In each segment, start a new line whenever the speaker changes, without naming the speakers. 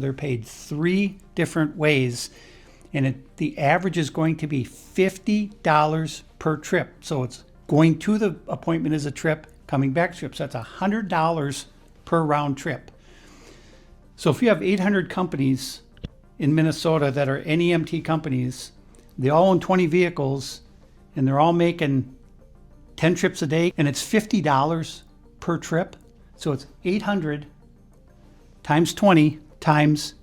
They're paid 3 different ways, and the average is going to be $50 per trip. So it's going to the appointment is a trip, coming back trip. So that's $100 per round trip. So if you have 800 companies in Minnesota that are NEMT companies, they all own 20 vehicles, and they're all making 10 trips a day, and it's $50 per trip. So it's 800 times 20 times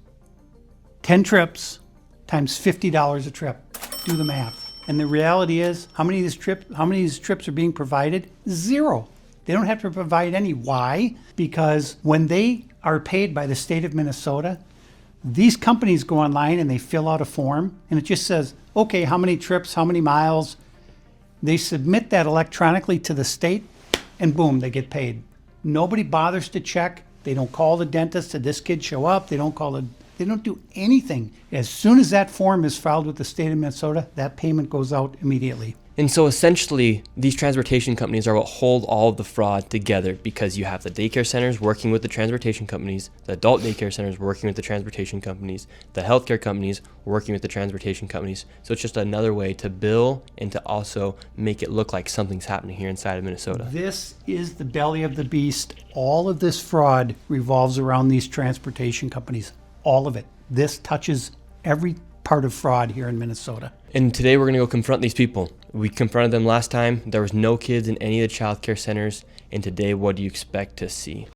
10 trips times $50 a trip. Do the math. And the reality is, how many of these trips are being provided? 0. They don't have to provide any. Why? Because when they are paid by the state of Minnesota, these companies go online and they fill out a form, and it just says, okay, how many trips, how many miles. They submit that electronically to the state, and boom, they get paid. Nobody bothers to check. They don't call the dentist, did this kid show up? They don't do anything. As soon as that form is filed with the state of Minnesota, that payment goes out immediately.
And so essentially, these transportation companies are what hold all of the fraud together, because you have the daycare centers working with the transportation companies, the adult daycare centers working with the transportation companies, the healthcare companies working with the transportation companies. So it's just another way to bill and to also make it look like something's happening here inside of Minnesota.
This is the belly of the beast. All of this fraud revolves around these transportation companies. All of it. This touches every part of fraud here in Minnesota.
And today we're going to go confront these people. We confronted them last time. There was no kids in any of the child care centers. And today, what do you expect to see?